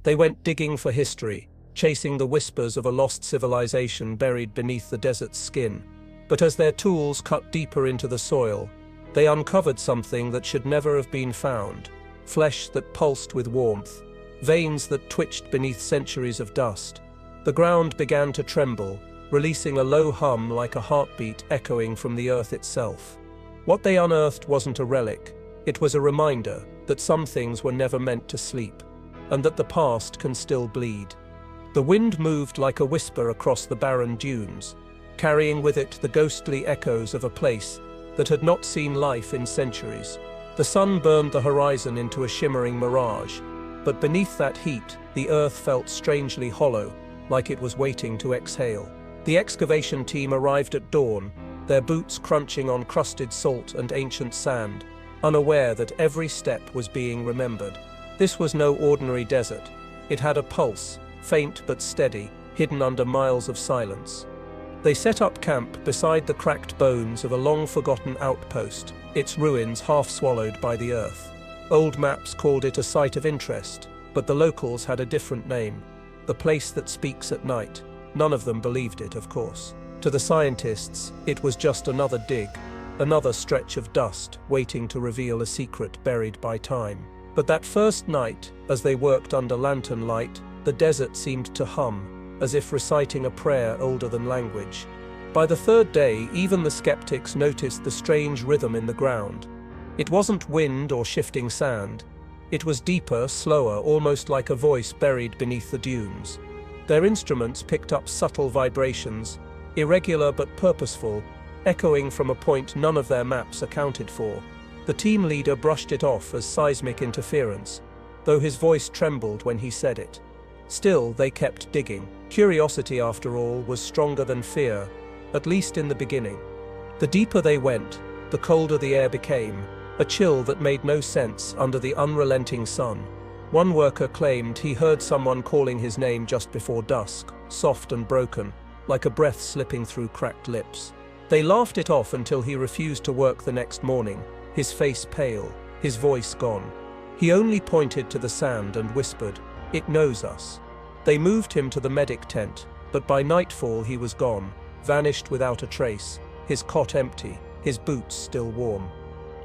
They went digging for history, chasing the whispers of a lost civilization buried beneath the desert's skin. But as their tools cut deeper into the soil, they uncovered something that should never have been found: flesh that pulsed with warmth, veins that twitched beneath centuries of dust. The ground began to tremble, releasing a low hum like a heartbeat echoing from the earth itself. What they unearthed wasn't a relic, it was a reminder that some things were never meant to sleep, and that the past can still bleed. The wind moved like a whisper across the barren dunes, carrying with it the ghostly echoes of a place that had not seen life in centuries. The sun burned the horizon into a shimmering mirage, but beneath that heat, the earth felt strangely hollow, like it was waiting to exhale. The excavation team arrived at dawn, their boots crunching on crusted salt and ancient sand, unaware that every step was being remembered. This was no ordinary desert. It had a pulse, faint but steady, hidden under miles of silence. They set up camp beside the cracked bones of a long-forgotten outpost, its ruins half swallowed by the earth. Old maps called it a site of interest, but the locals had a different name: the place that speaks at night. None of them believed it, of course. To the scientists, it was just another dig, another stretch of dust waiting to reveal a secret buried by time. But that first night, as they worked under lantern light, the desert seemed to hum, as if reciting a prayer older than language. By the third day, even the skeptics noticed the strange rhythm in the ground. It wasn't wind or shifting sand. It was deeper, slower, almost like a voice buried beneath the dunes. Their instruments picked up subtle vibrations, irregular but purposeful, echoing from a point none of their maps accounted for. The team leader brushed it off as seismic interference, though his voice trembled when he said it. Still, they kept digging. Curiosity, after all, was stronger than fear, at least in the beginning. The deeper they went, the colder the air became, a chill that made no sense under the unrelenting sun. One worker claimed he heard someone calling his name just before dusk, soft and broken, like a breath slipping through cracked lips. They laughed it off until he refused to work the next morning, his face pale, his voice gone. He only pointed to the sand and whispered, "It knows us." They moved him to the medic tent, but by nightfall he was gone, vanished without a trace, his cot empty, his boots still warm.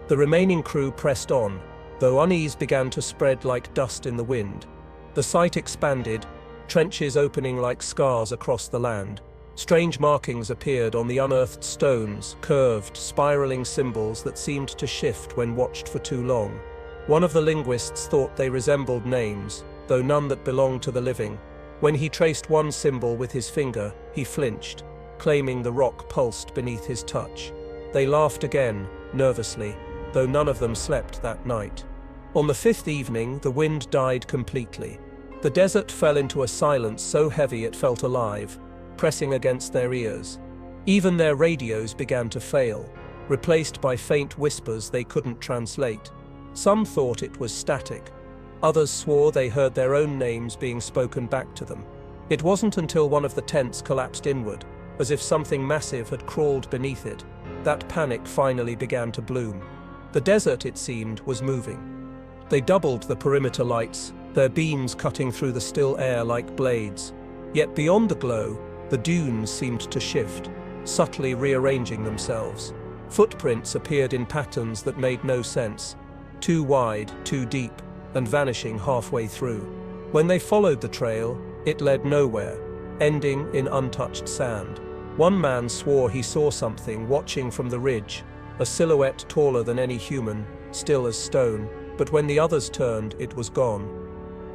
The remaining crew pressed on, though unease began to spread like dust in the wind. The site expanded, trenches opening like scars across the land. Strange markings appeared on the unearthed stones, curved, spiraling symbols that seemed to shift when watched for too long. One of the linguists thought they resembled names, though none that belonged to the living. When he traced one symbol with his finger, he flinched, claiming the rock pulsed beneath his touch. They laughed again, nervously, though none of them slept that night. On the fifth evening, the wind died completely. The desert fell into a silence so heavy it felt alive, pressing against their ears. Even their radios began to fail, replaced by faint whispers they couldn't translate. Some thought it was static. Others swore they heard their own names being spoken back to them. It wasn't until one of the tents collapsed inward, as if something massive had crawled beneath it, that panic finally began to bloom. The desert, it seemed, was moving. They doubled the perimeter lights, their beams cutting through the still air like blades. Yet beyond the glow, the dunes seemed to shift, subtly rearranging themselves. Footprints appeared in patterns that made no sense, too wide, too deep, and vanishing halfway through. When they followed the trail, it led nowhere, ending in untouched sand. One man swore he saw something watching from the ridge, a silhouette taller than any human, still as stone, but when the others turned, it was gone.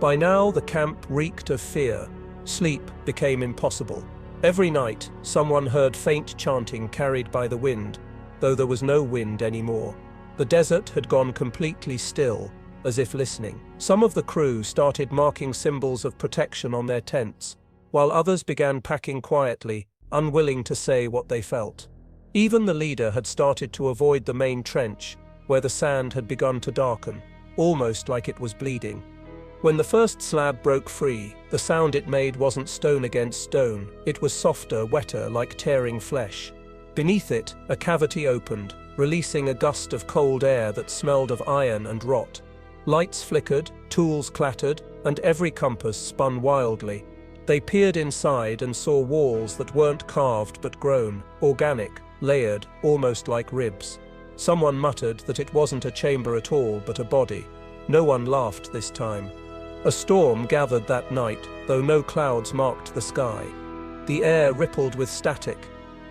By now, the camp reeked of fear. Sleep became impossible. Every night, someone heard faint chanting carried by the wind, though there was no wind anymore. The desert had gone completely still, as if listening. Some of the crew started marking symbols of protection on their tents, while others began packing quietly, unwilling to say what they felt. Even the leader had started to avoid the main trench, where the sand had begun to darken, almost like it was bleeding. When the first slab broke free, the sound it made wasn't stone against stone. It was softer, wetter, like tearing flesh. Beneath it, a cavity opened, releasing a gust of cold air that smelled of iron and rot. Lights flickered, tools clattered, and every compass spun wildly. They peered inside and saw walls that weren't carved but grown, organic, layered, almost like ribs. Someone muttered that it wasn't a chamber at all but a body. No one laughed this time. A storm gathered that night, though no clouds marked the sky. The air rippled with static,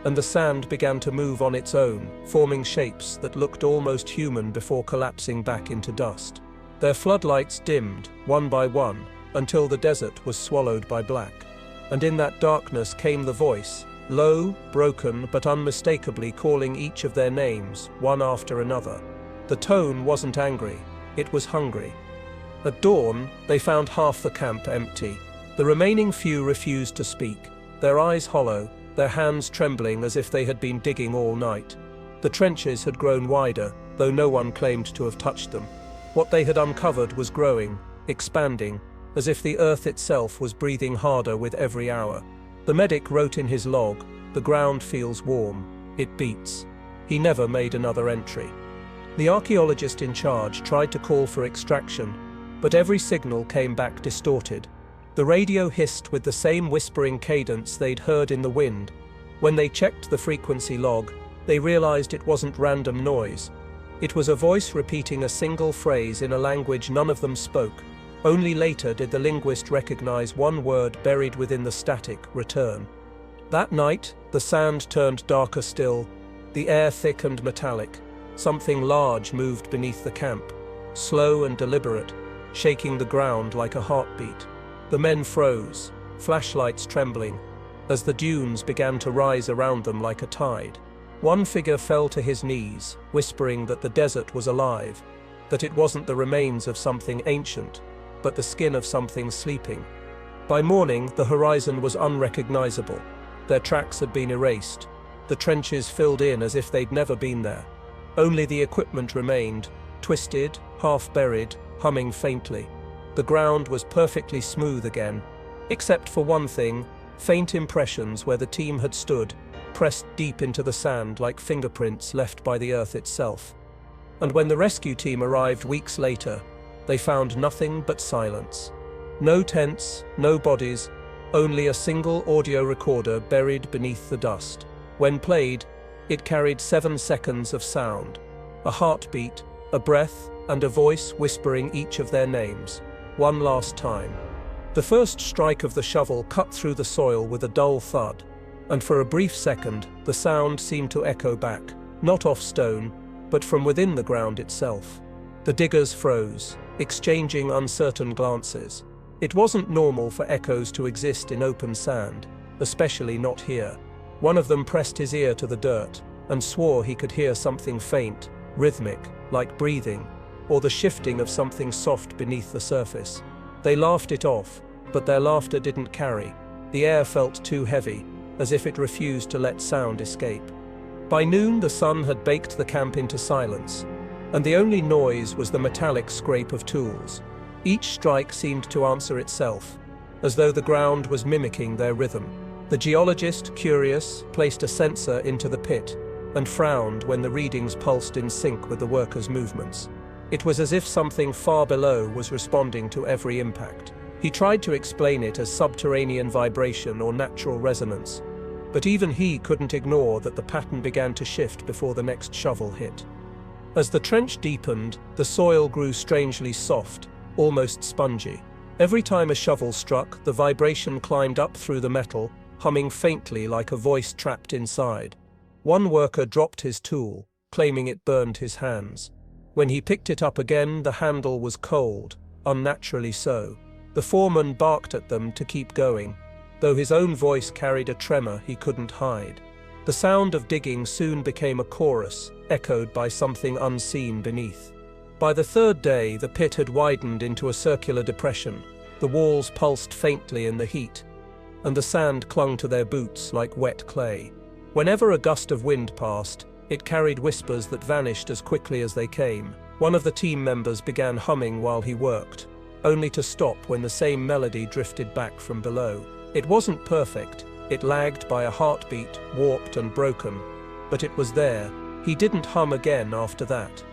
and the sand began to move on its own, forming shapes that looked almost human before collapsing back into dust. Their floodlights dimmed, one by one, until the desert was swallowed by black. And in that darkness came the voice, low, broken, but unmistakably calling each of their names, one after another. The tone wasn't angry, it was hungry. At dawn, they found half the camp empty. The remaining few refused to speak, their eyes hollow, their hands trembling as if they had been digging all night. The trenches had grown wider, though no one claimed to have touched them. What they had uncovered was growing, expanding, as if the earth itself was breathing harder with every hour. The medic wrote in his log, "The ground feels warm, it beats." He never made another entry. The archaeologist in charge tried to call for extraction, but every signal came back distorted. The radio hissed with the same whispering cadence they'd heard in the wind. When they checked the frequency log, they realized it wasn't random noise. It was a voice repeating a single phrase in a language none of them spoke. Only later did the linguist recognize one word buried within the static: return. That night, the sand turned darker still, the air thick and metallic. Something large moved beneath the camp, slow and deliberate, shaking the ground like a heartbeat. The men froze, flashlights trembling, as the dunes began to rise around them like a tide. One figure fell to his knees, whispering that the desert was alive, that it wasn't the remains of something ancient, but the skin of something sleeping. By morning, the horizon was unrecognizable. Their tracks had been erased, the trenches filled in as if they'd never been there. Only the equipment remained, twisted, half-buried, humming faintly. The ground was perfectly smooth again, except for one thing: faint impressions where the team had stood, pressed deep into the sand like fingerprints left by the earth itself. And when the rescue team arrived weeks later, they found nothing but silence. No tents, no bodies, only a single audio recorder buried beneath the dust. When played, it carried 7 seconds of sound, a heartbeat, a breath, and a voice whispering each of their names, one last time. The first strike of the shovel cut through the soil with a dull thud, and for a brief second, the sound seemed to echo back, not off stone, but from within the ground itself. The diggers froze, exchanging uncertain glances. It wasn't normal for echoes to exist in open sand, especially not here. One of them pressed his ear to the dirt and swore he could hear something faint, rhythmic, like breathing, or the shifting of something soft beneath the surface. They laughed it off, but their laughter didn't carry. The air felt too heavy, as if it refused to let sound escape. By noon, the sun had baked the camp into silence, and the only noise was the metallic scrape of tools. Each strike seemed to answer itself, as though the ground was mimicking their rhythm. The geologist, curious, placed a sensor into the pit and frowned when the readings pulsed in sync with the workers' movements. It was as if something far below was responding to every impact. He tried to explain it as subterranean vibration or natural resonance, but even he couldn't ignore that the pattern began to shift before the next shovel hit. As the trench deepened, the soil grew strangely soft, almost spongy. Every time a shovel struck, the vibration climbed up through the metal, humming faintly like a voice trapped inside. One worker dropped his tool, claiming it burned his hands. When he picked it up again, the handle was cold, unnaturally so. The foreman barked at them to keep going, though his own voice carried a tremor he couldn't hide. The sound of digging soon became a chorus, echoed by something unseen beneath. By the third day, the pit had widened into a circular depression. The walls pulsed faintly in the heat, and the sand clung to their boots like wet clay. Whenever a gust of wind passed, it carried whispers that vanished as quickly as they came. One of the team members began humming while he worked, only to stop when the same melody drifted back from below. It wasn't perfect, it lagged by a heartbeat, warped and broken, but it was there. He didn't hum again after that.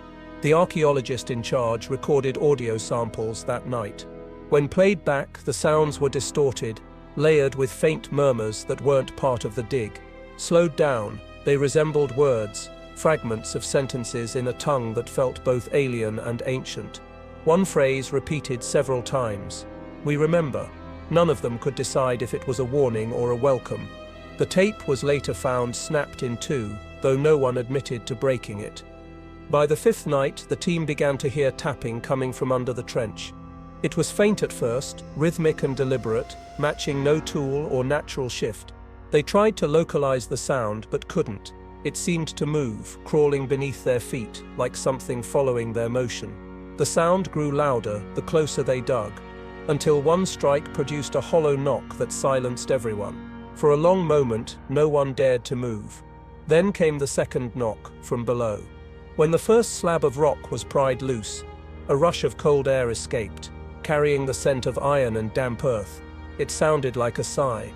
The archaeologist in charge recorded audio samples that night. When played back, the sounds were distorted, layered with faint murmurs that weren't part of the dig. Slowed down, they resembled words, fragments of sentences in a tongue that felt both alien and ancient. One phrase repeated several times. "We remember." None of them could decide if it was a warning or a welcome. The tape was later found snapped in two, though no one admitted to breaking it. By the fifth night, the team began to hear tapping coming from under the trench. It was faint at first, rhythmic and deliberate, matching no tool or natural shift. They tried to localize the sound but couldn't. It seemed to move, crawling beneath their feet, like something following their motion. The sound grew louder the closer they dug, until one strike produced a hollow knock that silenced everyone. For a long moment, no one dared to move. Then came the second knock from below. When the first slab of rock was pried loose, a rush of cold air escaped, carrying the scent of iron and damp earth. It sounded like a sigh.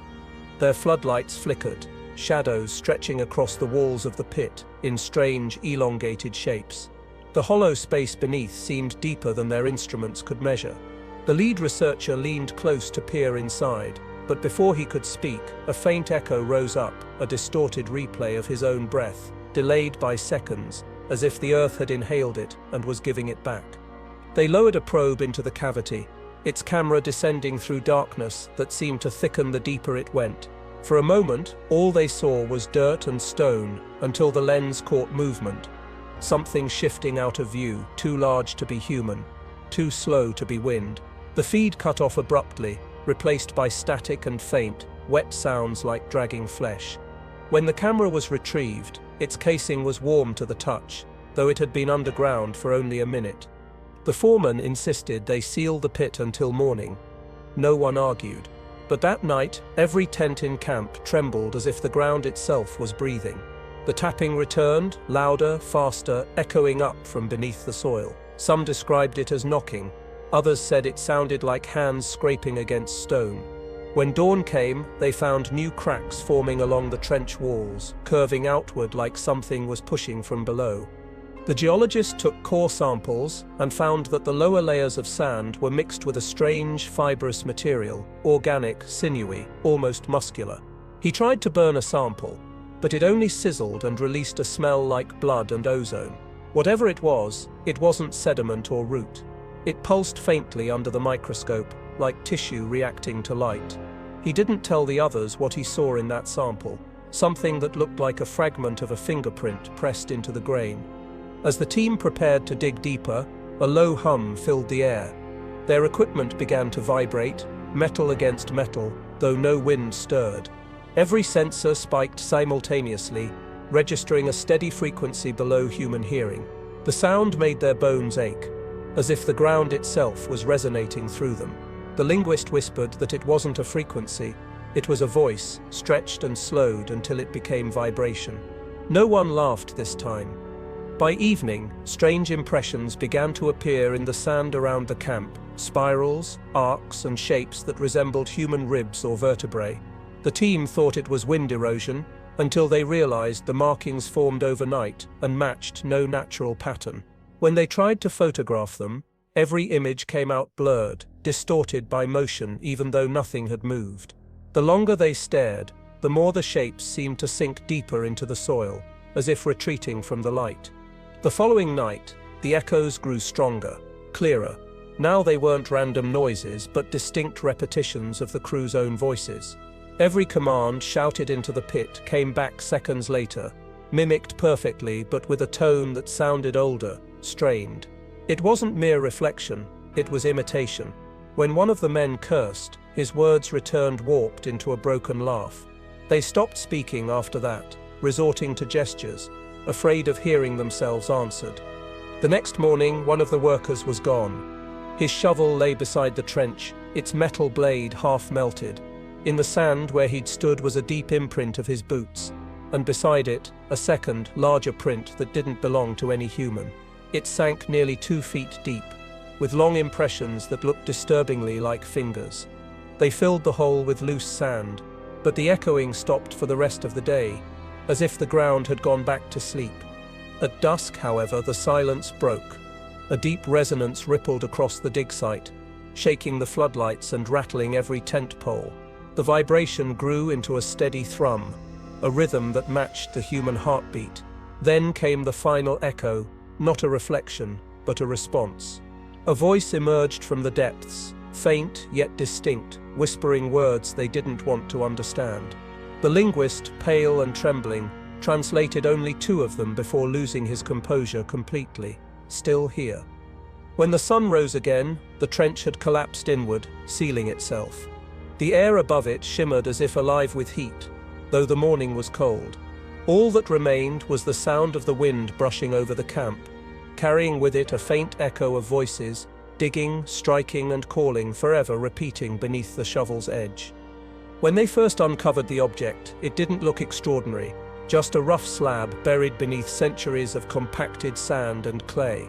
Their floodlights flickered, shadows stretching across the walls of the pit in strange, elongated shapes. The hollow space beneath seemed deeper than their instruments could measure. The lead researcher leaned close to peer inside, but before he could speak, a faint echo rose up, a distorted replay of his own breath, delayed by seconds, as if the earth had inhaled it and was giving it back. They lowered a probe into the cavity, its camera descending through darkness that seemed to thicken the deeper it went. For a moment, all they saw was dirt and stone, until the lens caught movement. Something shifting out of view, too large to be human, too slow to be wind. The feed cut off abruptly, replaced by static and faint, wet sounds like dragging flesh. When the camera was retrieved, its casing was warm to the touch, though it had been underground for only a minute. The foreman insisted they seal the pit until morning. No one argued. But that night, every tent in camp trembled as if the ground itself was breathing. The tapping returned, louder, faster, echoing up from beneath the soil. Some described it as knocking. Others said it sounded like hands scraping against stone. When dawn came, they found new cracks forming along the trench walls, curving outward like something was pushing from below. The geologist took core samples and found that the lower layers of sand were mixed with a strange, fibrous material, organic, sinewy, almost muscular. He tried to burn a sample, but it only sizzled and released a smell like blood and ozone. Whatever it wasn't sediment or root. It pulsed faintly under the microscope, like tissue reacting to light. He didn't tell the others what he saw in that sample, something that looked like a fragment of a fingerprint pressed into the grain. As the team prepared to dig deeper, a low hum filled the air. Their equipment began to vibrate, metal against metal, though no wind stirred. Every sensor spiked simultaneously, registering a steady frequency below human hearing. The sound made their bones ache, as if the ground itself was resonating through them. The linguist whispered that it wasn't a frequency, it was a voice, stretched and slowed until it became vibration. No one laughed this time. By evening, strange impressions began to appear in the sand around the camp, spirals, arcs, and shapes that resembled human ribs or vertebrae. The team thought it was wind erosion, until they realized the markings formed overnight and matched no natural pattern. When they tried to photograph them, every image came out blurred, distorted by motion even though nothing had moved. The longer they stared, the more the shapes seemed to sink deeper into the soil, as if retreating from the light. The following night, the echoes grew stronger, clearer. Now they weren't random noises, but distinct repetitions of the crew's own voices. Every command shouted into the pit came back seconds later, mimicked perfectly but with a tone that sounded older, strained. It wasn't mere reflection, it was imitation. When one of the men cursed, his words returned warped into a broken laugh. They stopped speaking after that, resorting to gestures, afraid of hearing themselves answered. The next morning, one of the workers was gone. His shovel lay beside the trench, its metal blade half melted. In the sand where he'd stood was a deep imprint of his boots, and beside it, a second, larger print that didn't belong to any human. It sank nearly 2 feet deep, with long impressions that looked disturbingly like fingers. They filled the hole with loose sand, but the echoing stopped for the rest of the day, as if the ground had gone back to sleep. At dusk, however, the silence broke. A deep resonance rippled across the dig site, shaking the floodlights and rattling every tent pole. The vibration grew into a steady thrum, a rhythm that matched the human heartbeat. Then came the final echo, not a reflection, but a response. A voice emerged from the depths, faint yet distinct, whispering words they didn't want to understand. The linguist, pale and trembling, translated only two of them before losing his composure completely. Still here. When the sun rose again, the trench had collapsed inward, sealing itself. The air above it shimmered as if alive with heat, though the morning was cold. All that remained was the sound of the wind brushing over the camp, carrying with it a faint echo of voices, digging, striking and calling, forever repeating beneath the shovel's edge. When they first uncovered the object, it didn't look extraordinary, just a rough slab buried beneath centuries of compacted sand and clay.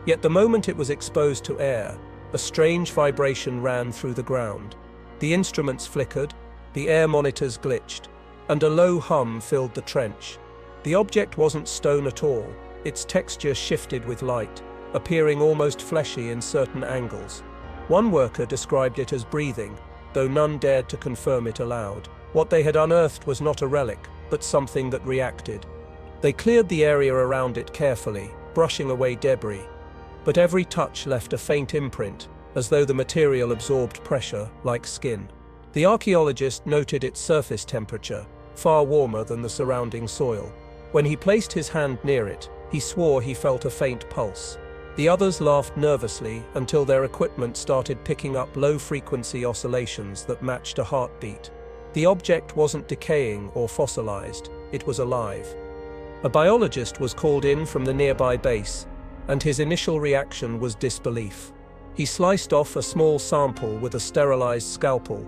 Yet the moment it was exposed to air, a strange vibration ran through the ground. The instruments flickered, the air monitors glitched, and a low hum filled the trench. The object wasn't stone at all. Its texture shifted with light, appearing almost fleshy in certain angles. One worker described it as breathing, though none dared to confirm it aloud. What they had unearthed was not a relic, but something that reacted. They cleared the area around it carefully, brushing away debris. But every touch left a faint imprint, as though the material absorbed pressure, like skin. The archaeologist noted its surface temperature, far warmer than the surrounding soil. When he placed his hand near it, he swore he felt a faint pulse. The others laughed nervously until their equipment started picking up low-frequency oscillations that matched a heartbeat. The object wasn't decaying or fossilized, it was alive. A biologist was called in from the nearby base, and his initial reaction was disbelief. He sliced off a small sample with a sterilized scalpel,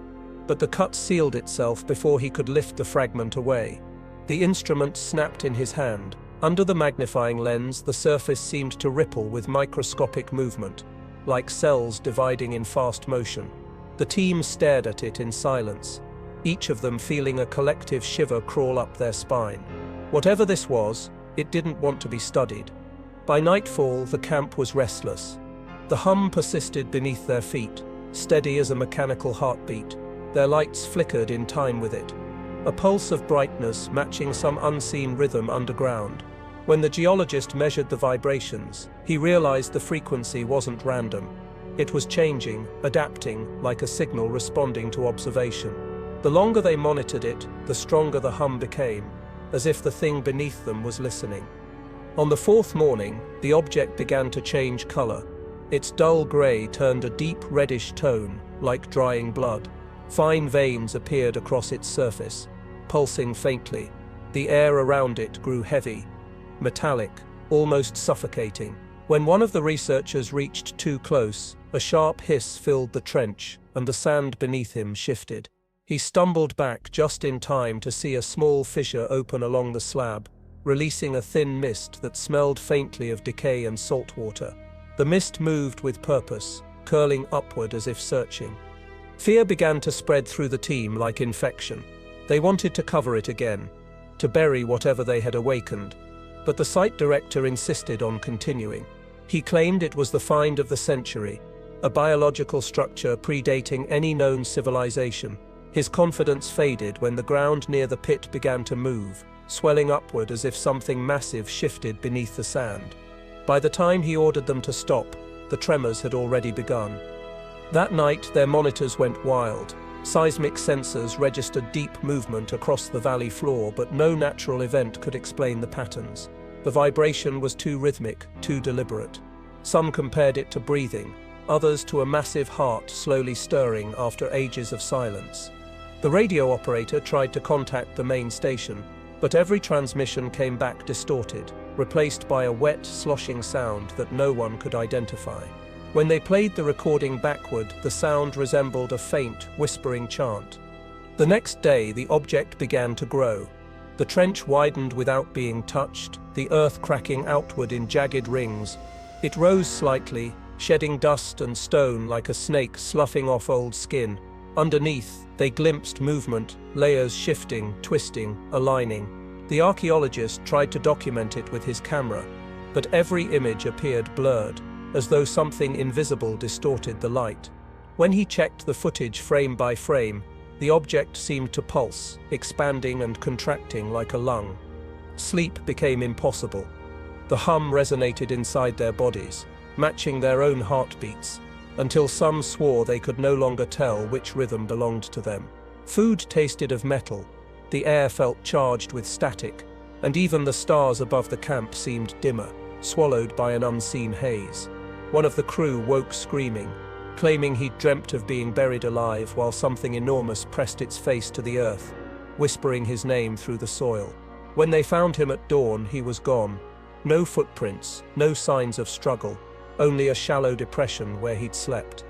but the cut sealed itself before he could lift the fragment away. The instrument snapped in his hand. Under the magnifying lens, the surface seemed to ripple with microscopic movement, like cells dividing in fast motion. The team stared at it in silence, each of them feeling a collective shiver crawl up their spine. Whatever this was, it didn't want to be studied. By nightfall, the camp was restless. The hum persisted beneath their feet, steady as a mechanical heartbeat. Their lights flickered in time with it, a pulse of brightness matching some unseen rhythm underground. When the geologist measured the vibrations, he realized the frequency wasn't random. It was changing, adapting, like a signal responding to observation. The longer they monitored it, the stronger the hum became, as if the thing beneath them was listening. On the fourth morning, the object began to change color. Its dull gray turned a deep reddish tone, like drying blood. Fine veins appeared across its surface, pulsing faintly. The air around it grew heavy, metallic, almost suffocating. When one of the researchers reached too close, a sharp hiss filled the trench, and the sand beneath him shifted. He stumbled back just in time to see a small fissure open along the slab, releasing a thin mist that smelled faintly of decay and salt water. The mist moved with purpose, curling upward as if searching. Fear began to spread through the team like infection. They wanted to cover it again, to bury whatever they had awakened, but the site director insisted on continuing. He claimed it was the find of the century, a biological structure predating any known civilization. His confidence faded when the ground near the pit began to move, swelling upward as if something massive shifted beneath the sand. By the time he ordered them to stop, the tremors had already begun. That night, their monitors went wild. Seismic sensors registered deep movement across the valley floor, but no natural event could explain the patterns. The vibration was too rhythmic, too deliberate. Some compared it to breathing, others to a massive heart slowly stirring after ages of silence. The radio operator tried to contact the main station, but every transmission came back distorted, replaced by a wet, sloshing sound that no one could identify. When they played the recording backward, the sound resembled a faint, whispering chant. The next day, the object began to grow. The trench widened without being touched, the earth cracking outward in jagged rings. It rose slightly, shedding dust and stone like a snake sloughing off old skin. Underneath, they glimpsed movement, layers shifting, twisting, aligning. The archaeologist tried to document it with his camera, but every image appeared blurred, as though something invisible distorted the light. When he checked the footage frame by frame, the object seemed to pulse, expanding and contracting like a lung. Sleep became impossible. The hum resonated inside their bodies, matching their own heartbeats, until some swore they could no longer tell which rhythm belonged to them. Food tasted of metal, the air felt charged with static, and even the stars above the camp seemed dimmer, swallowed by an unseen haze. One of the crew woke screaming, claiming he'd dreamt of being buried alive while something enormous pressed its face to the earth, whispering his name through the soil. When they found him at dawn, he was gone. No footprints, no signs of struggle, only a shallow depression where he'd slept.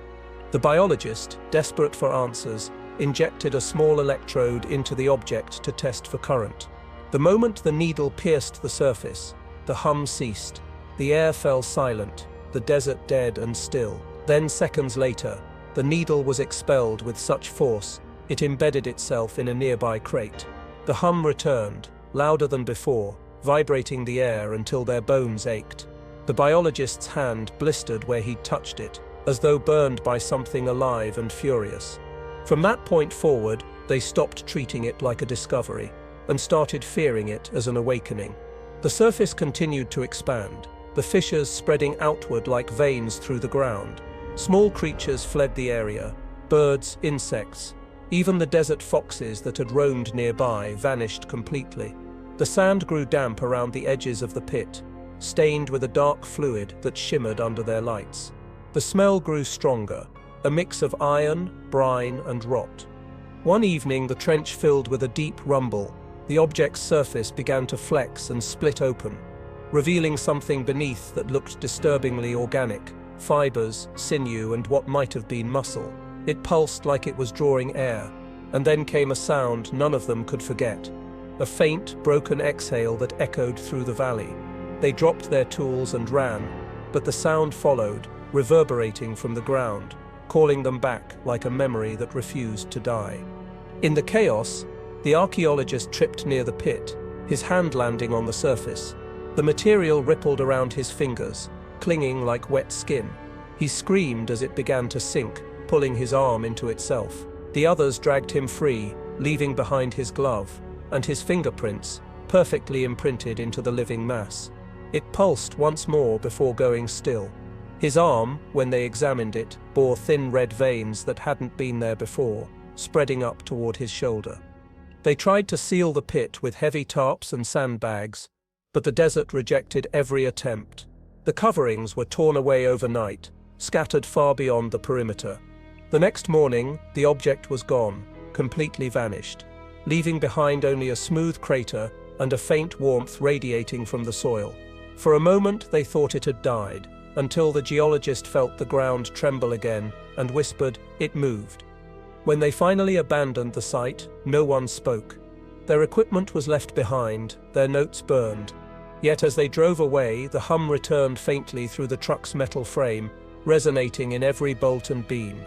The biologist, desperate for answers, injected a small electrode into the object to test for current. The moment the needle pierced the surface, the hum ceased. The air fell silent, the desert dead and still. Then, seconds later, the needle was expelled with such force, it embedded itself in a nearby crate. The hum returned, louder than before, vibrating the air until their bones ached. The biologist's hand blistered where he'd touched it, as though burned by something alive and furious. From that point forward, they stopped treating it like a discovery, and started fearing it as an awakening. The surface continued to expand, the fissures spreading outward like veins through the ground. Small creatures fled the area, birds, insects, even the desert foxes that had roamed nearby vanished completely. The sand grew damp around the edges of the pit, stained with a dark fluid that shimmered under their lights. The smell grew stronger, a mix of iron, brine, and rot. One evening, the trench filled with a deep rumble. The object's surface began to flex and split open, revealing something beneath that looked disturbingly organic. Fibers, sinew, and what might have been muscle. It pulsed like it was drawing air, and then came a sound none of them could forget. A faint, broken exhale that echoed through the valley. They dropped their tools and ran, but the sound followed, reverberating from the ground, calling them back like a memory that refused to die. In the chaos, the archaeologist tripped near the pit, his hand landing on the surface. The material rippled around his fingers, clinging like wet skin. He screamed as it began to sink, pulling his arm into itself. The others dragged him free, leaving behind his glove, and his fingerprints, perfectly imprinted into the living mass. It pulsed once more before going still. His arm, when they examined it, bore thin red veins that hadn't been there before, spreading up toward his shoulder. They tried to seal the pit with heavy tarps and sandbags, but the desert rejected every attempt. The coverings were torn away overnight, scattered far beyond the perimeter. The next morning, the object was gone, completely vanished, leaving behind only a smooth crater and a faint warmth radiating from the soil. For a moment, they thought it had died, until the geologist felt the ground tremble again and whispered, "It moved." When they finally abandoned the site, no one spoke. Their equipment was left behind, their notes burned. Yet as they drove away, the hum returned faintly through the truck's metal frame, resonating in every bolt and beam.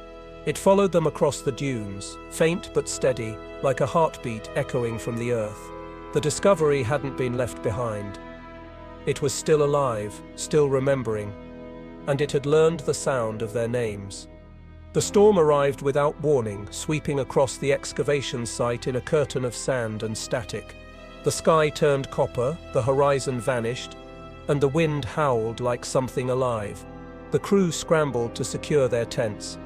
It followed them across the dunes, faint but steady, like a heartbeat echoing from the earth. The discovery hadn't been left behind. It was still alive, still remembering, and it had learned the sound of their names. The storm arrived without warning, sweeping across the excavation site in a curtain of sand and static. The sky turned copper, the horizon vanished, and the wind howled like something alive. The crew scrambled to secure their tents,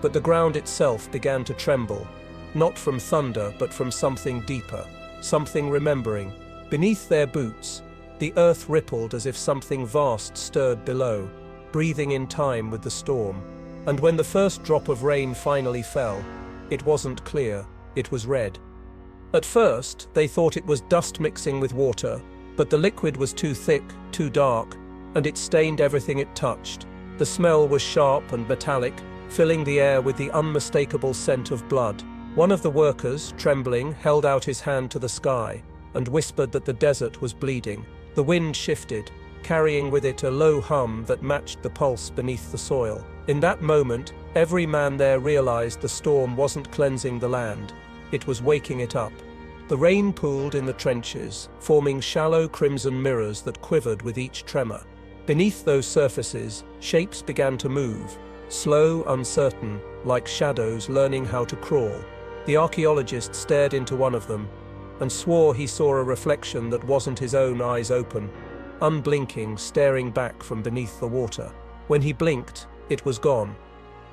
but the ground itself began to tremble, not from thunder but from something deeper, something remembering. Beneath their boots, the earth rippled as if something vast stirred below, breathing in time with the storm. And when the first drop of rain finally fell, it wasn't clear, it was red. At first, they thought it was dust mixing with water, but the liquid was too thick, too dark, and it stained everything it touched. The smell was sharp and metallic, filling the air with the unmistakable scent of blood. One of the workers, trembling, held out his hand to the sky and whispered that the desert was bleeding. The wind shifted, carrying with it a low hum that matched the pulse beneath the soil. In that moment, every man there realized the storm wasn't cleansing the land, it was waking it up. The rain pooled in the trenches, forming shallow crimson mirrors that quivered with each tremor. Beneath those surfaces, shapes began to move, slow, uncertain, like shadows learning how to crawl. The archaeologist stared into one of them and swore he saw a reflection that wasn't his own eyes open, unblinking, staring back from beneath the water. When he blinked, it was gone.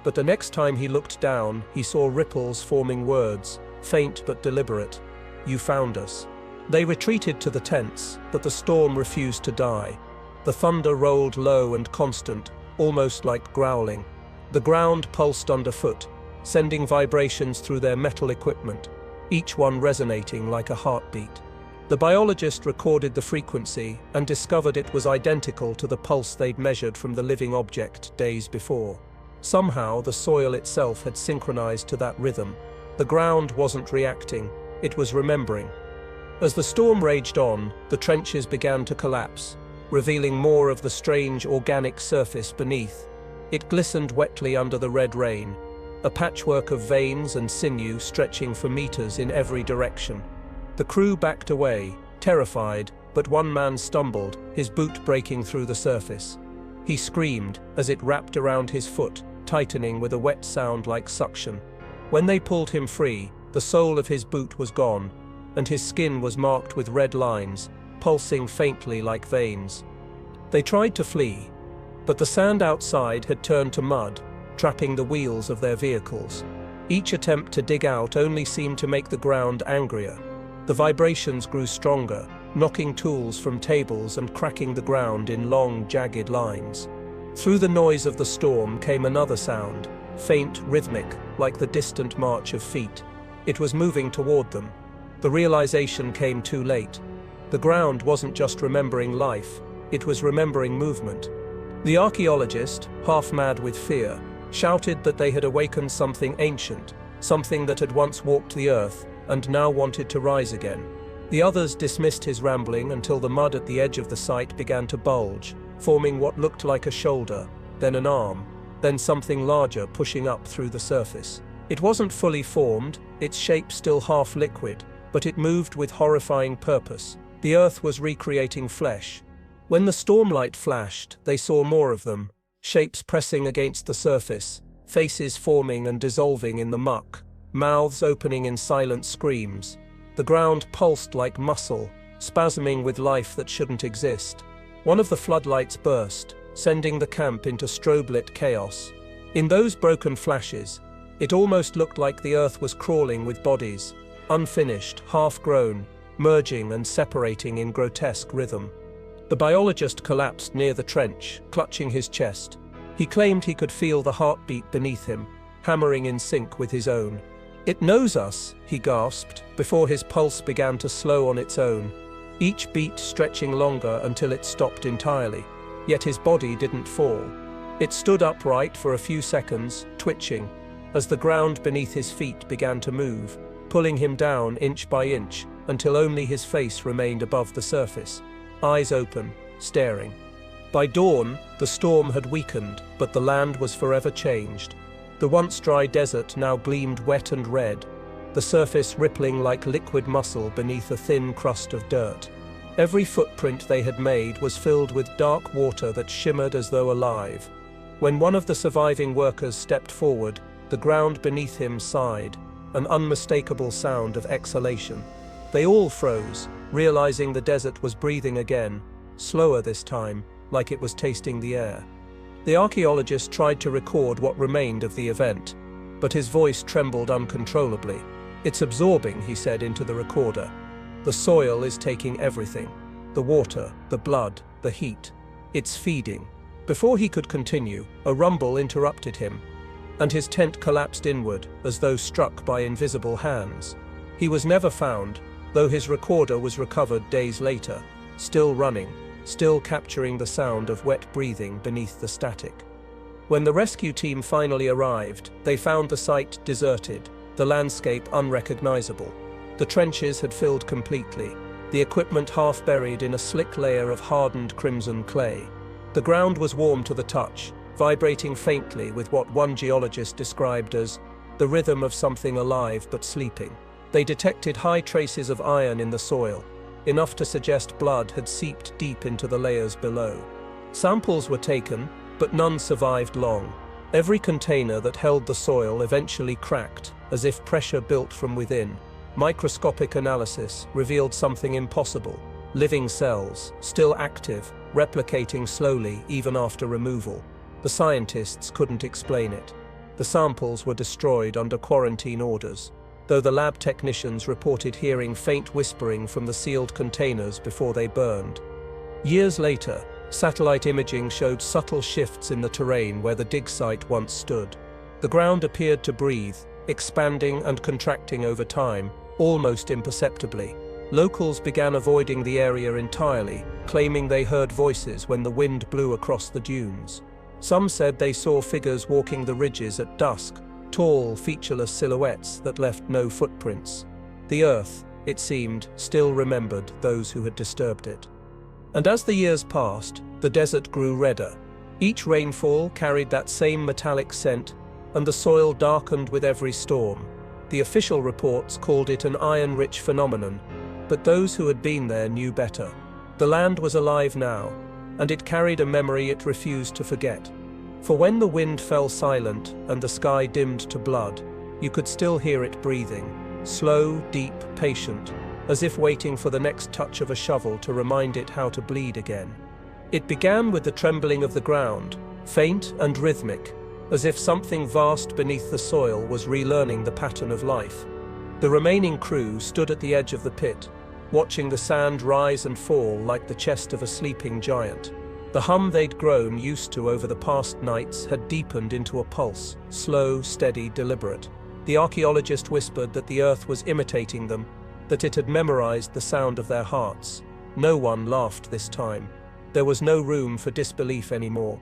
But the next time he looked down, he saw ripples forming words, faint but deliberate. "You found us." They retreated to the tents, but the storm refused to die. The thunder rolled low and constant, almost like growling. The ground pulsed underfoot, sending vibrations through their metal equipment, each one resonating like a heartbeat. The biologist recorded the frequency and discovered it was identical to the pulse they'd measured from the living object days before. Somehow, the soil itself had synchronized to that rhythm. The ground wasn't reacting, it was remembering. As the storm raged on, the trenches began to collapse, revealing more of the strange organic surface beneath. It glistened wetly under the red rain, a patchwork of veins and sinew stretching for meters in every direction. The crew backed away, terrified, but one man stumbled, his boot breaking through the surface. He screamed as it wrapped around his foot, tightening with a wet sound like suction. When they pulled him free, the sole of his boot was gone, and his skin was marked with red lines, pulsing faintly like veins. They tried to flee, but the sand outside had turned to mud, trapping the wheels of their vehicles. Each attempt to dig out only seemed to make the ground angrier. The vibrations grew stronger, knocking tools from tables and cracking the ground in long, jagged lines. Through the noise of the storm came another sound, faint, rhythmic, like the distant march of feet. It was moving toward them. The realization came too late. The ground wasn't just remembering life, it was remembering movement. The archaeologist, half mad with fear, shouted that they had awakened something ancient, something that had once walked the earth and now wanted to rise again. The others dismissed his rambling until the mud at the edge of the site began to bulge, forming what looked like a shoulder, then an arm, then something larger pushing up through the surface. It wasn't fully formed, its shape still half liquid, but it moved with horrifying purpose. The earth was recreating flesh. When the stormlight flashed, they saw more of them, shapes pressing against the surface, faces forming and dissolving in the muck, mouths opening in silent screams. The ground pulsed like muscle, spasming with life that shouldn't exist. One of the floodlights burst, sending the camp into strobe-lit chaos. In those broken flashes, it almost looked like the earth was crawling with bodies, unfinished, half-grown, merging and separating in grotesque rhythm. The biologist collapsed near the trench, clutching his chest. He claimed he could feel the heartbeat beneath him, hammering in sync with his own. "It knows us," he gasped, before his pulse began to slow on its own, each beat stretching longer until it stopped entirely. Yet his body didn't fall. It stood upright for a few seconds, twitching, as the ground beneath his feet began to move, pulling him down inch by inch, until only his face remained above the surface, eyes open, staring. By dawn, the storm had weakened, but the land was forever changed. The once dry desert now gleamed wet and red, the surface rippling like liquid muscle beneath a thin crust of dirt. Every footprint they had made was filled with dark water that shimmered as though alive. When one of the surviving workers stepped forward, the ground beneath him sighed, an unmistakable sound of exhalation. They all froze, realizing the desert was breathing again, slower this time, like it was tasting the air. The archaeologist tried to record what remained of the event, but his voice trembled uncontrollably. "It's absorbing," he said into the recorder. "The soil is taking everything. The water, the blood, the heat. It's feeding." Before he could continue, a rumble interrupted him, and his tent collapsed inward as though struck by invisible hands. He was never found, though his recorder was recovered days later, still running, still capturing the sound of wet breathing beneath the static. When the rescue team finally arrived, they found the site deserted, the landscape unrecognizable. The trenches had filled completely, the equipment half buried in a slick layer of hardened crimson clay. The ground was warm to the touch, vibrating faintly with what one geologist described as the rhythm of something alive but sleeping. They detected high traces of iron in the soil, enough to suggest blood had seeped deep into the layers below. Samples were taken, but none survived long. Every container that held the soil eventually cracked, as if pressure built from within. Microscopic analysis revealed something impossible: living cells, still active, replicating slowly even after removal. The scientists couldn't explain it. The samples were destroyed under quarantine orders, though the lab technicians reported hearing faint whispering from the sealed containers before they burned. Years later, satellite imaging showed subtle shifts in the terrain where the dig site once stood. The ground appeared to breathe, expanding and contracting over time, almost imperceptibly. Locals began avoiding the area entirely, claiming they heard voices when the wind blew across the dunes. Some said they saw figures walking the ridges at dusk, tall, featureless silhouettes that left no footprints. The earth, it seemed, still remembered those who had disturbed it. And as the years passed, the desert grew redder. Each rainfall carried that same metallic scent, and the soil darkened with every storm. The official reports called it an iron-rich phenomenon, but those who had been there knew better. The land was alive now, and it carried a memory it refused to forget. For when the wind fell silent and the sky dimmed to blood, you could still hear it breathing, slow, deep, patient, as if waiting for the next touch of a shovel to remind it how to bleed again. It began with the trembling of the ground, faint and rhythmic, as if something vast beneath the soil was relearning the pattern of life. The remaining crew stood at the edge of the pit, watching the sand rise and fall like the chest of a sleeping giant. The hum they'd grown used to over the past nights had deepened into a pulse, slow, steady, deliberate. The archaeologist whispered that the earth was imitating them, that it had memorized the sound of their hearts. No one laughed this time. There was no room for disbelief anymore.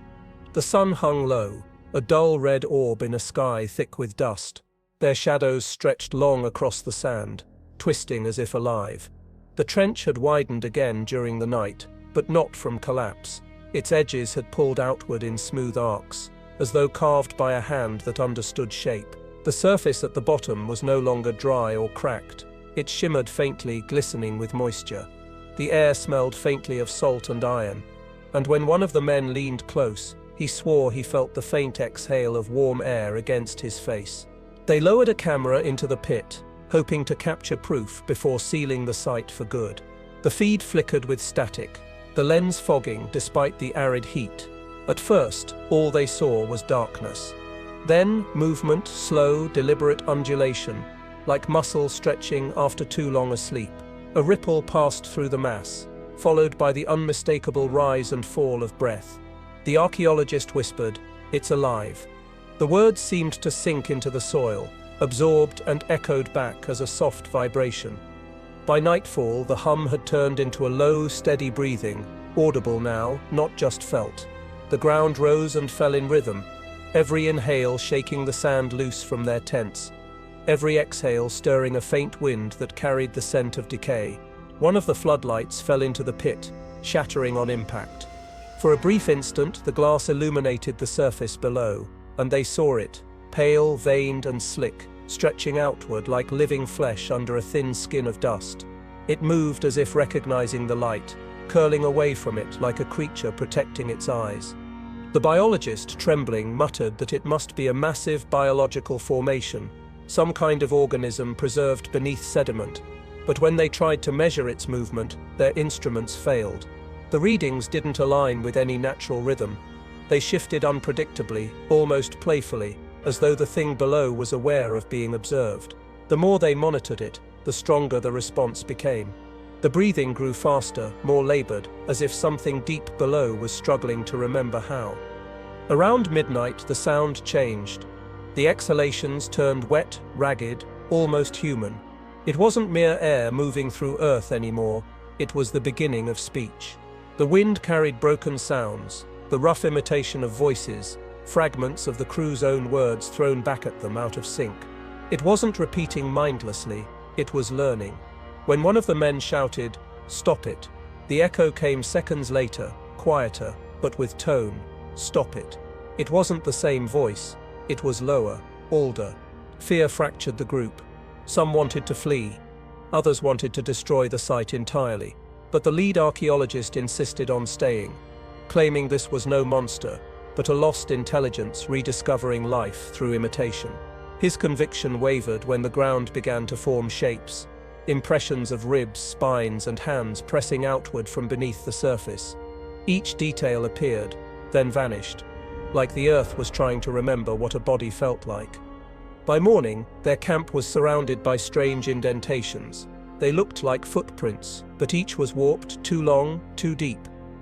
The sun hung low, a dull red orb in a sky thick with dust. Their shadows stretched long across the sand, twisting as if alive. The trench had widened again during the night, but not from collapse. Its edges had pulled outward in smooth arcs, as though carved by a hand that understood shape. The surface at the bottom was no longer dry or cracked. It shimmered faintly, glistening with moisture. The air smelled faintly of salt and iron, and when one of the men leaned close, he swore he felt the faint exhale of warm air against his face. They lowered a camera into the pit, hoping to capture proof before sealing the site for good. The feed flickered with static, the lens fogging despite the arid heat. At first, all they saw was darkness. Then, movement, slow, deliberate undulation, like muscle stretching after too long a sleep. A ripple passed through the mass, followed by the unmistakable rise and fall of breath. The archaeologist whispered, "It's alive." The words seemed to sink into the soil, absorbed and echoed back as a soft vibration. By nightfall, the hum had turned into a low, steady breathing, audible now, not just felt. The ground rose and fell in rhythm, every inhale shaking the sand loose from their tents, every exhale stirring a faint wind that carried the scent of decay. One of the floodlights fell into the pit, shattering on impact. For a brief instant, the glass illuminated the surface below, and they saw it, pale, veined and slick, stretching outward like living flesh under a thin skin of dust. It moved as if recognizing the light, curling away from it like a creature protecting its eyes. The biologist, trembling, muttered that it must be a massive biological formation, some kind of organism preserved beneath sediment, but when they tried to measure its movement, their instruments failed. The readings didn't align with any natural rhythm. They shifted unpredictably, almost playfully, as though the thing below was aware of being observed. The more they monitored it, the stronger the response became. The breathing grew faster, more labored, as if something deep below was struggling to remember how. Around midnight, the sound changed. The exhalations turned wet, ragged, almost human. It wasn't mere air moving through earth anymore, it was the beginning of speech. The wind carried broken sounds, the rough imitation of voices, fragments of the crew's own words thrown back at them out of sync. It wasn't repeating mindlessly, it was learning. When one of the men shouted, "Stop it," the echo came seconds later, quieter, but with tone, "Stop it." It wasn't the same voice, it was lower, older. Fear fractured the group. Some wanted to flee, others wanted to destroy the site entirely. But the lead archaeologist insisted on staying, claiming this was no monster, but a lost intelligence rediscovering life through imitation. His conviction wavered when the ground began to form shapes, impressions of ribs, spines, and hands pressing outward from beneath the surface. Each detail appeared, then vanished, like the earth was trying to remember what a body felt like. By morning, their camp was surrounded by strange indentations. They looked like footprints, but each was warped, too long, too deep,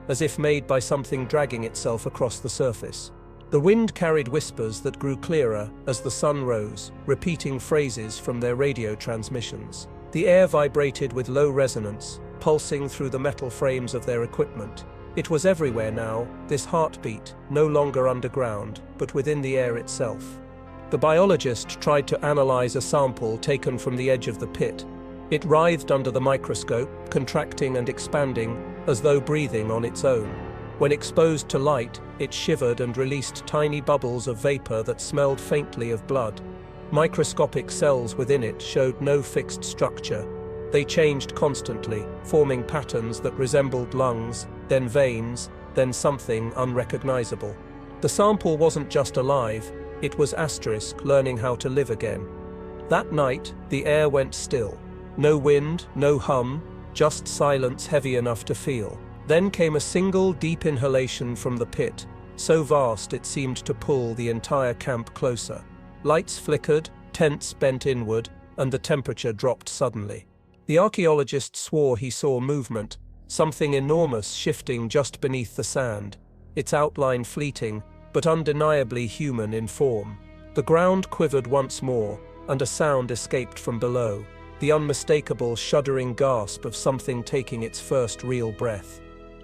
as if made by something dragging itself across the surface. The wind carried whispers that grew clearer as the sun rose, repeating phrases from their radio transmissions. The air vibrated with low resonance, pulsing through the metal frames of their equipment. It was everywhere now, this heartbeat, no longer underground, but within the air itself. The biologist tried to analyze a sample taken from the edge of the pit. It writhed under the microscope, contracting and expanding, as though breathing on its own. When exposed to light, it shivered and released tiny bubbles of vapor that smelled faintly of blood. Microscopic cells within it showed no fixed structure. They changed constantly, forming patterns that resembled lungs, then veins, then something unrecognizable. The sample wasn't just alive, it was asterisk learning how to live again. That night, the air went still. No wind, no hum, just silence heavy enough to feel. Then came a single deep inhalation from the pit, so vast it seemed to pull the entire camp closer. Lights flickered, tents bent inward, and the temperature dropped suddenly. The archaeologist swore he saw movement, something enormous shifting just beneath the sand, its outline fleeting, but undeniably human in form. The ground quivered once more, and a sound escaped from below, the unmistakable shuddering gasp of something taking its first real breath.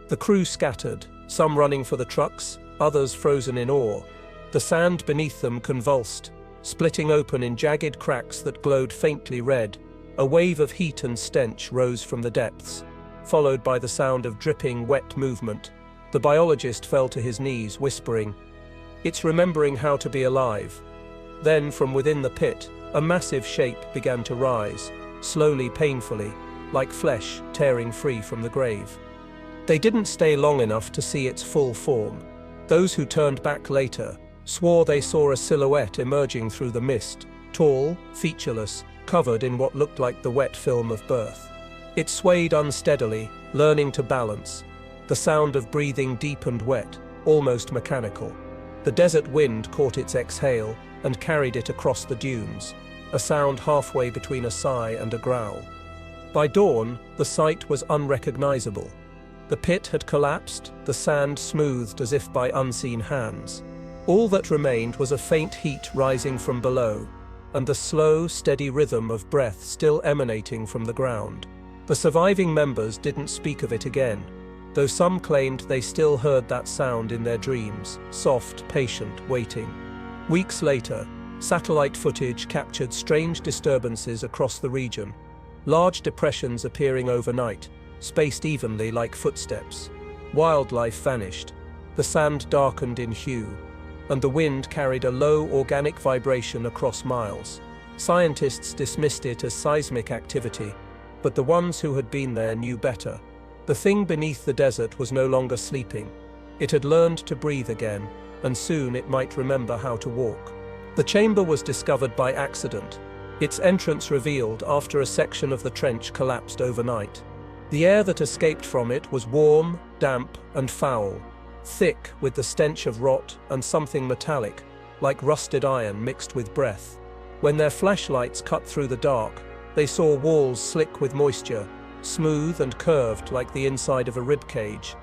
The crew scattered, some running for the trucks, others frozen in awe. The sand beneath them convulsed, splitting open in jagged cracks that glowed faintly red. A wave of heat and stench rose from the depths, followed by the sound of dripping, wet movement. The biologist fell to his knees, whispering, "It's remembering how to be alive." Then, from within the pit, a massive shape began to rise, slowly, painfully, like flesh tearing free from the grave. They didn't stay long enough to see its full form. Those who turned back later swore they saw a silhouette emerging through the mist, tall, featureless, covered in what looked like the wet film of birth. It swayed unsteadily, learning to balance. The sound of breathing deep and wet, almost mechanical. The desert wind caught its exhale and carried it across the dunes, a sound halfway between a sigh and a growl. By dawn, the sight was unrecognizable. The pit had collapsed, the sand smoothed as if by unseen hands. All that remained was a faint heat rising from below, and the slow, steady rhythm of breath still emanating from the ground. The surviving members didn't speak of it again, though some claimed they still heard that sound in their dreams, soft, patient, waiting. Weeks later, satellite footage captured strange disturbances across the region, large depressions appearing overnight, spaced evenly like footsteps. Wildlife vanished, the sand darkened in hue, and the wind carried a low organic vibration across miles. Scientists dismissed it as seismic activity, but the ones who had been there knew better. The thing beneath the desert was no longer sleeping. It had learned to breathe again, and soon it might remember how to walk. The chamber was discovered by accident, its entrance revealed after a section of the trench collapsed overnight. The air that escaped from it was warm, damp, and foul, thick with the stench of rot and something metallic, like rusted iron mixed with breath. When their flashlights cut through the dark, they saw walls slick with moisture, smooth and curved like the inside of a ribcage.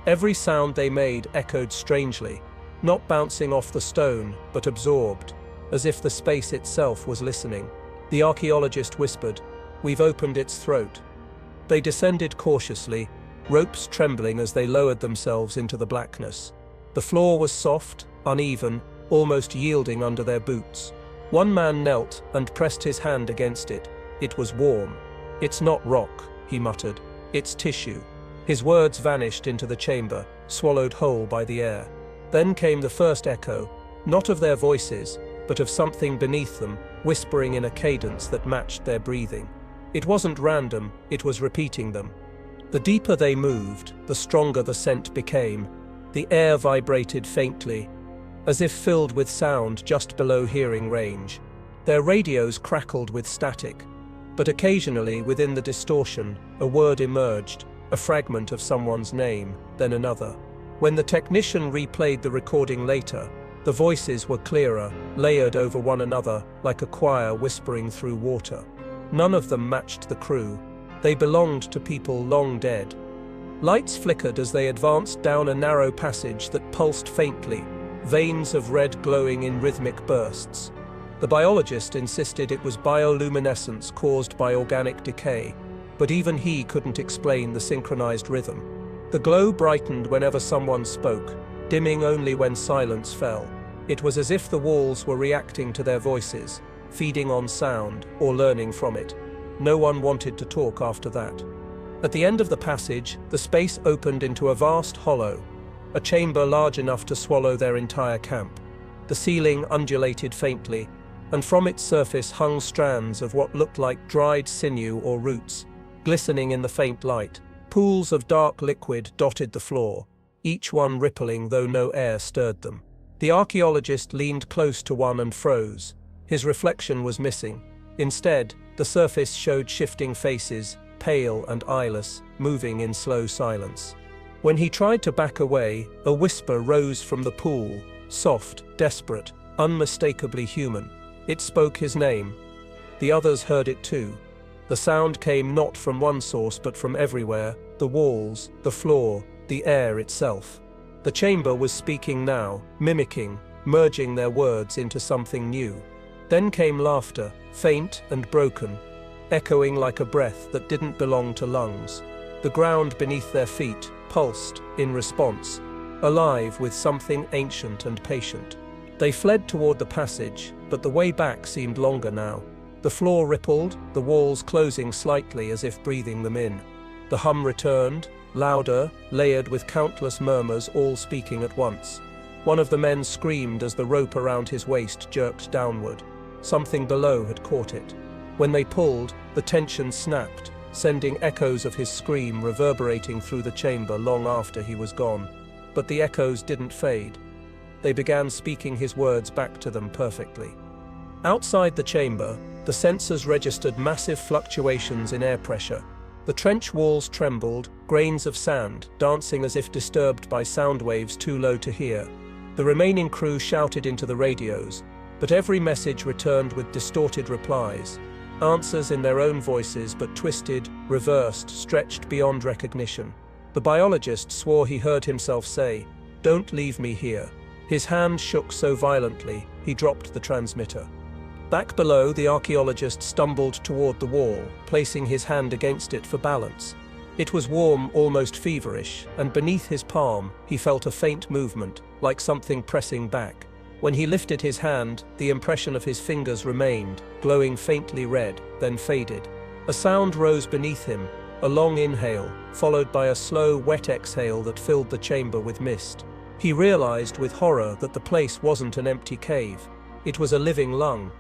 Every sound they made echoed strangely, not bouncing off the stone, but absorbed, as if the space itself was listening. The archaeologist whispered, "We've opened its throat." They descended cautiously, ropes trembling as they lowered themselves into the blackness. The floor was soft, uneven, almost yielding under their boots. One man knelt and pressed his hand against it. It was warm. "It's not rock," he muttered. "It's tissue." His words vanished into the chamber, swallowed whole by the air. Then came the first echo, not of their voices, but of something beneath them, whispering in a cadence that matched their breathing. It wasn't random, it was repeating them. The deeper they moved, the stronger the scent became. The air vibrated faintly, as if filled with sound just below hearing range. Their radios crackled with static, but occasionally within the distortion, a word emerged, a fragment of someone's name, then another. When the technician replayed the recording later, the voices were clearer, layered over one another like a choir whispering through water. None of them matched the crew. They belonged to people long dead. Lights flickered as they advanced down a narrow passage that pulsed faintly, veins of red glowing in rhythmic bursts. The biologist insisted it was bioluminescence caused by organic decay, but even he couldn't explain the synchronized rhythm. The glow brightened whenever someone spoke, dimming only when silence fell. It was as if the walls were reacting to their voices, feeding on sound or learning from it. No one wanted to talk after that. At the end of the passage, the space opened into a vast hollow, a chamber large enough to swallow their entire camp. The ceiling undulated faintly, and from its surface hung strands of what looked like dried sinew or roots, glistening in the faint light. Pools of dark liquid dotted the floor, each one rippling though no air stirred them. The archaeologist leaned close to one and froze. His reflection was missing. Instead, the surface showed shifting faces, pale and eyeless, moving in slow silence. When he tried to back away, a whisper rose from the pool, soft, desperate, unmistakably human. It spoke his name. The others heard it too. The sound came not from one source but from everywhere, the walls, the floor, the air itself. The chamber was speaking now, mimicking, merging their words into something new. Then came laughter, faint and broken, echoing like a breath that didn't belong to lungs. The ground beneath their feet pulsed in response, alive with something ancient and patient. They fled toward the passage, but the way back seemed longer now. The floor rippled, the walls closing slightly as if breathing them in. The hum returned, louder, layered with countless murmurs all speaking at once. One of the men screamed as the rope around his waist jerked downward. Something below had caught it. When they pulled, the tension snapped, sending echoes of his scream reverberating through the chamber long after he was gone. But the echoes didn't fade. They began speaking his words back to them perfectly. Outside the chamber, the sensors registered massive fluctuations in air pressure. The trench walls trembled, grains of sand dancing as if disturbed by sound waves too low to hear. The remaining crew shouted into the radios, but every message returned with distorted replies, answers in their own voices but twisted, reversed, stretched beyond recognition. The biologist swore he heard himself say, "Don't leave me here." His hand shook so violently, he dropped the transmitter. Back below, the archaeologist stumbled toward the wall, placing his hand against it for balance. It was warm, almost feverish, and beneath his palm, he felt a faint movement, like something pressing back. When he lifted his hand, the impression of his fingers remained, glowing faintly red, then faded. A sound rose beneath him, a long inhale, followed by a slow, wet exhale that filled the chamber with mist. He realized with horror that the place wasn't an empty cave. It was a living lung.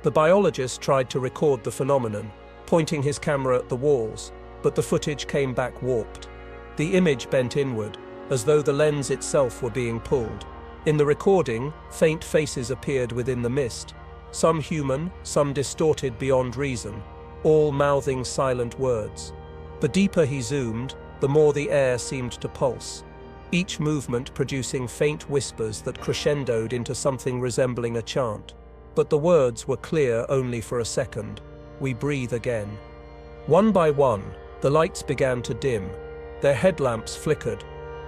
The biologist tried to record the phenomenon, pointing his camera at the walls, but the footage came back warped. The image bent inward, as though the lens itself were being pulled. In the recording, faint faces appeared within the mist, some human, some distorted beyond reason, all mouthing silent words. The deeper he zoomed, the more the air seemed to pulse, each movement producing faint whispers that crescendoed into something resembling a chant. But the words were clear only for a second. We breathe again. One by one, the lights began to dim. Their headlamps flickered,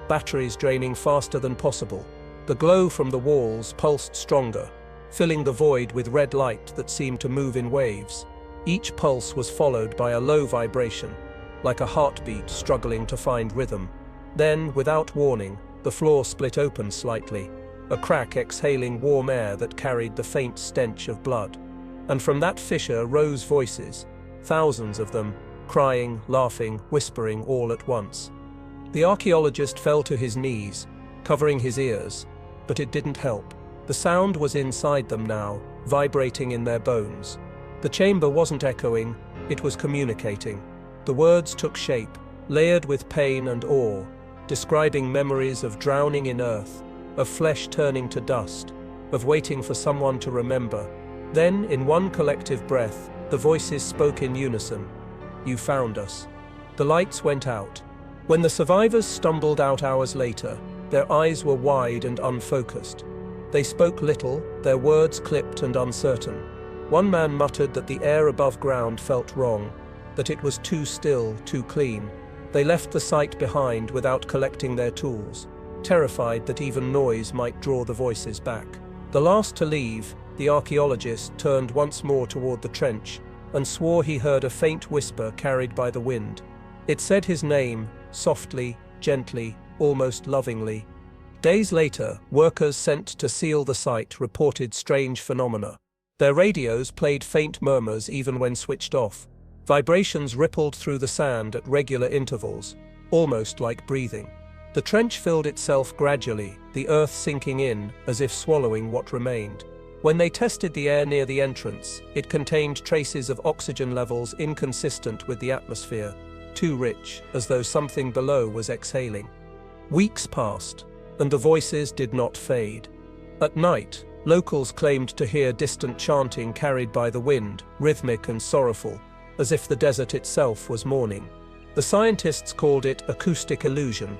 batteries draining faster than possible. The glow from the walls pulsed stronger, filling the void with red light that seemed to move in waves. Each pulse was followed by a low vibration, like a heartbeat struggling to find rhythm. Then, without warning, the floor split open slightly, a crack exhaling warm air that carried the faint stench of blood. And from that fissure rose voices, thousands of them, crying, laughing, whispering all at once. The archaeologist fell to his knees, covering his ears, but it didn't help. The sound was inside them now, vibrating in their bones. The chamber wasn't echoing, it was communicating. The words took shape, layered with pain and awe, describing memories of drowning in earth, of flesh turning to dust, of waiting for someone to remember. Then, in one collective breath, the voices spoke in unison. "You found us." The lights went out. When the survivors stumbled out hours later, their eyes were wide and unfocused. They spoke little, their words clipped and uncertain. One man muttered that the air above ground felt wrong, that it was too still, too clean. They left the site behind without collecting their tools, terrified that even noise might draw the voices back. The last to leave, the archaeologist turned once more toward the trench and swore he heard a faint whisper carried by the wind. It said his name, softly, gently, almost lovingly. Days later, workers sent to seal the site reported strange phenomena. Their radios played faint murmurs even when switched off. Vibrations rippled through the sand at regular intervals, almost like breathing. The trench filled itself gradually, the earth sinking in as if swallowing what remained. When they tested the air near the entrance, it contained traces of oxygen levels inconsistent with the atmosphere, too rich, as though something below was exhaling. Weeks passed, and the voices did not fade. At night, locals claimed to hear distant chanting carried by the wind, rhythmic and sorrowful, as if the desert itself was mourning. The scientists called it acoustic illusion,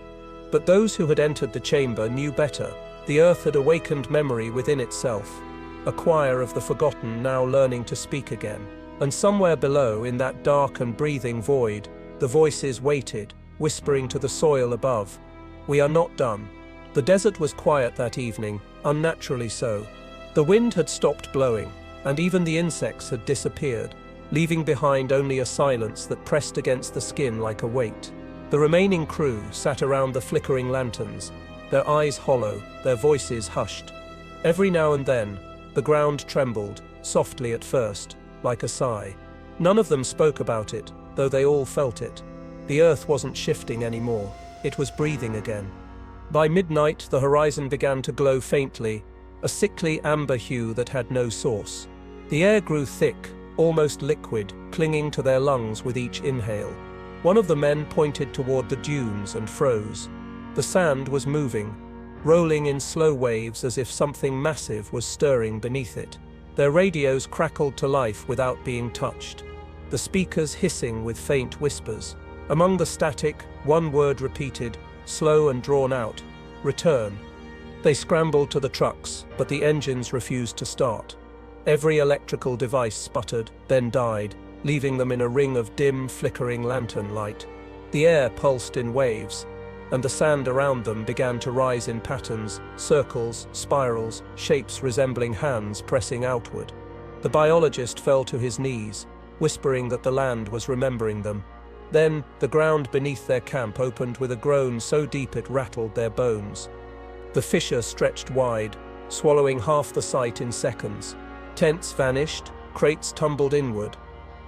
but those who had entered the chamber knew better. The earth had awakened memory within itself, a choir of the forgotten now learning to speak again. And somewhere below, in that dark and breathing void, the voices waited, whispering to the soil above, "We are not done." The desert was quiet that evening, unnaturally so. The wind had stopped blowing, and even the insects had disappeared, leaving behind only a silence that pressed against the skin like a weight. The remaining crew sat around the flickering lanterns, their eyes hollow, their voices hushed. Every now and then, the ground trembled, softly at first, like a sigh. None of them spoke about it, though they all felt it. The earth wasn't shifting anymore, it was breathing again. By midnight, the horizon began to glow faintly, a sickly amber hue that had no source. The air grew thick, almost liquid, clinging to their lungs with each inhale. One of the men pointed toward the dunes and froze. The sand was moving, rolling in slow waves as if something massive was stirring beneath it. Their radios crackled to life without being touched, the speakers hissing with faint whispers. Among the static, one word repeated, slow and drawn out, "Return." They scrambled to the trucks, but the engines refused to start. Every electrical device sputtered, then died, leaving them in a ring of dim, flickering lantern light. The air pulsed in waves, and the sand around them began to rise in patterns, circles, spirals, shapes resembling hands pressing outward. The biologist fell to his knees, whispering that the land was remembering them. Then, the ground beneath their camp opened with a groan so deep it rattled their bones. The fissure stretched wide, swallowing half the site in seconds. Tents vanished, crates tumbled inward,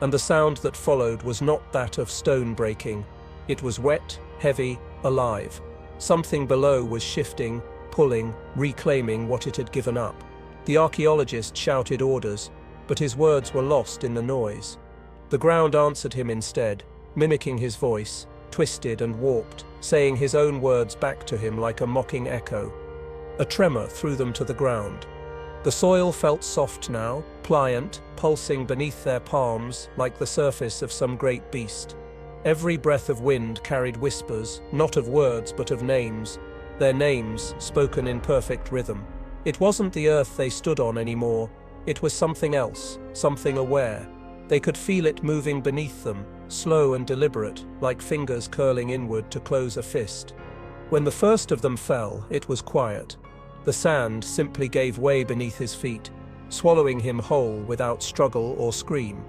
and the sound that followed was not that of stone breaking. It was wet, heavy, alive. Something below was shifting, pulling, reclaiming what it had given up. The archaeologist shouted orders, but his words were lost in the noise. The ground answered him instead, mimicking his voice, twisted and warped, saying his own words back to him like a mocking echo. A tremor threw them to the ground. The soil felt soft now, pliant, pulsing beneath their palms like the surface of some great beast. Every breath of wind carried whispers, not of words but of names, their names spoken in perfect rhythm. It wasn't the earth they stood on anymore, it was something else, something aware. They could feel it moving beneath them, slow and deliberate, like fingers curling inward to close a fist. When the first of them fell, it was quiet. The sand simply gave way beneath his feet, swallowing him whole without struggle or scream.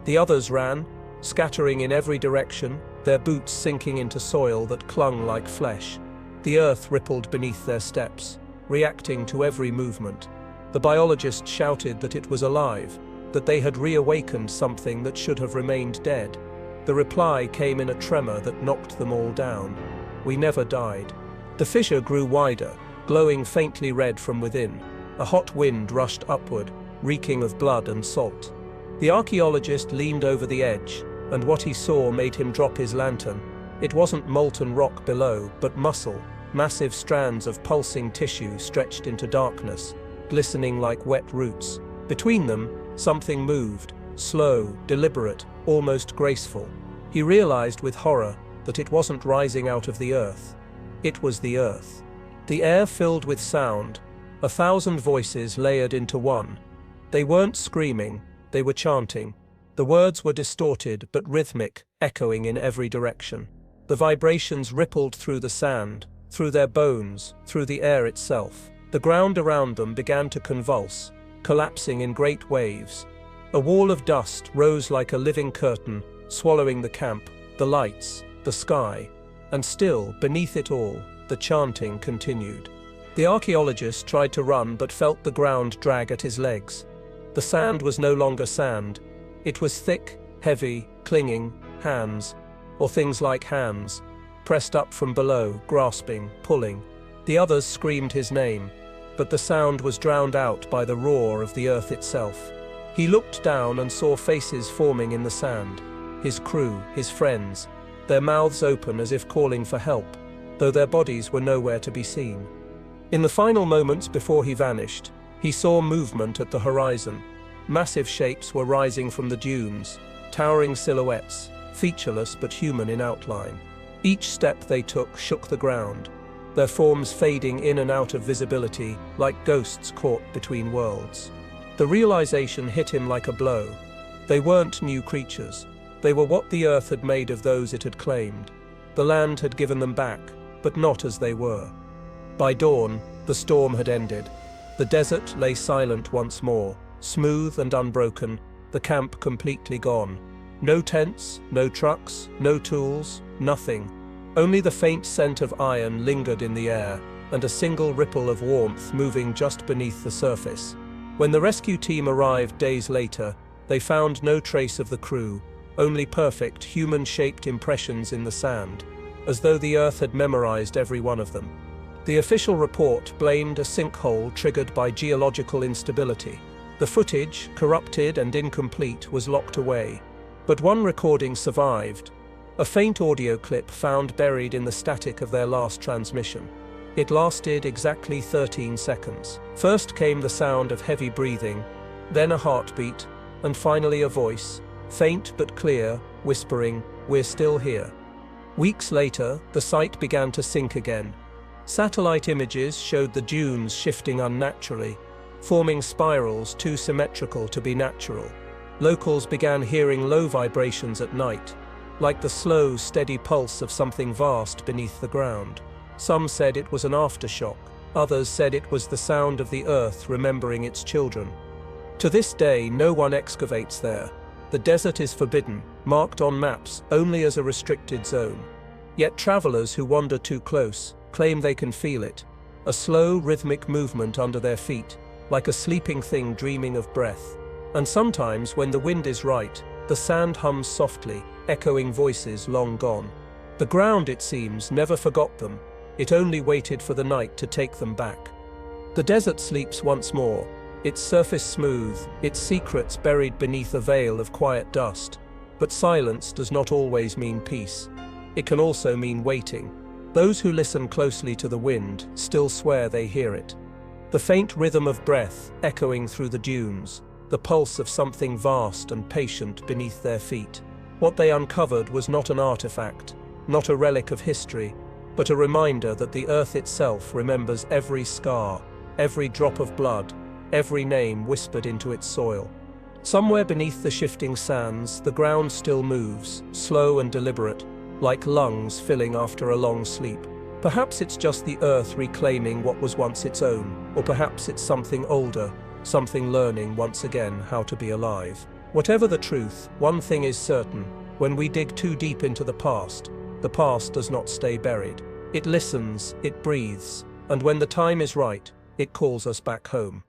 The others ran, scattering in every direction, their boots sinking into soil that clung like flesh. The earth rippled beneath their steps, reacting to every movement. The biologist shouted that it was alive, that they had reawakened something that should have remained dead. The reply came in a tremor that knocked them all down. "We never died." The fissure grew wider, glowing faintly red from within. A hot wind rushed upward, reeking of blood and salt. The archaeologist leaned over the edge, and what he saw made him drop his lantern. It wasn't molten rock below, but muscle, massive strands of pulsing tissue stretched into darkness, glistening like wet roots. Between them, something moved, slow, deliberate, almost graceful. He realized with horror that it wasn't rising out of the earth. It was the earth. The air filled with sound, 1,000 voices layered into one. They weren't screaming, they were chanting. The words were distorted but rhythmic, echoing in every direction. The vibrations rippled through the sand, through their bones, through the air itself. The ground around them began to convulse, collapsing in great waves. A wall of dust rose like a living curtain, swallowing the camp, the lights, the sky. And still, beneath it all, the chanting continued. The archaeologist tried to run but felt the ground drag at his legs. The sand was no longer sand. It was thick, heavy, clinging, hands, or things like hands, pressed up from below, grasping, pulling. The others screamed his name, but the sound was drowned out by the roar of the earth itself. He looked down and saw faces forming in the sand. His crew, his friends, their mouths open as if calling for help, though their bodies were nowhere to be seen. In the final moments before he vanished, he saw movement at the horizon. Massive shapes were rising from the dunes, towering silhouettes, featureless but human in outline. Each step they took shook the ground, their forms fading in and out of visibility like ghosts caught between worlds. The realization hit him like a blow. They weren't new creatures. They were what the earth had made of those it had claimed. The land had given them back, but not as they were. By dawn, the storm had ended. The desert lay silent once more, smooth and unbroken, the camp completely gone. No tents, no trucks, no tools, nothing. Only the faint scent of iron lingered in the air, and a single ripple of warmth moving just beneath the surface. When the rescue team arrived days later, they found no trace of the crew, only perfect, human-shaped impressions in the sand, as though the earth had memorized every one of them. The official report blamed a sinkhole triggered by geological instability. The footage, corrupted and incomplete, was locked away. But one recording survived, a faint audio clip found buried in the static of their last transmission. It lasted exactly 13 seconds. First came the sound of heavy breathing, then a heartbeat, and finally a voice, faint but clear, whispering, "We're still here." Weeks later, the site began to sink again. Satellite images showed the dunes shifting unnaturally, forming spirals too symmetrical to be natural. Locals began hearing low vibrations at night, like the slow, steady pulse of something vast beneath the ground. Some said it was an aftershock, others said it was the sound of the earth remembering its children. To this day, no one excavates there. The desert is forbidden, marked on maps only as a restricted zone. Yet travelers who wander too close claim they can feel it, a slow, rhythmic movement under their feet, like a sleeping thing dreaming of breath. And sometimes, when the wind is right, the sand hums softly, echoing voices long gone. The ground, it seems, never forgot them. It only waited for the night to take them back. The desert sleeps once more, its surface smooth, its secrets buried beneath a veil of quiet dust. But silence does not always mean peace. It can also mean waiting. Those who listen closely to the wind still swear they hear it. The faint rhythm of breath echoing through the dunes, the pulse of something vast and patient beneath their feet. What they uncovered was not an artifact, not a relic of history, but a reminder that the earth itself remembers every scar, every drop of blood, every name whispered into its soil. Somewhere beneath the shifting sands, the ground still moves, slow and deliberate, like lungs filling after a long sleep. Perhaps it's just the earth reclaiming what was once its own, or perhaps it's something older, something learning once again how to be alive. Whatever the truth, one thing is certain: when we dig too deep into the past does not stay buried. It listens, it breathes, and when the time is right, it calls us back home.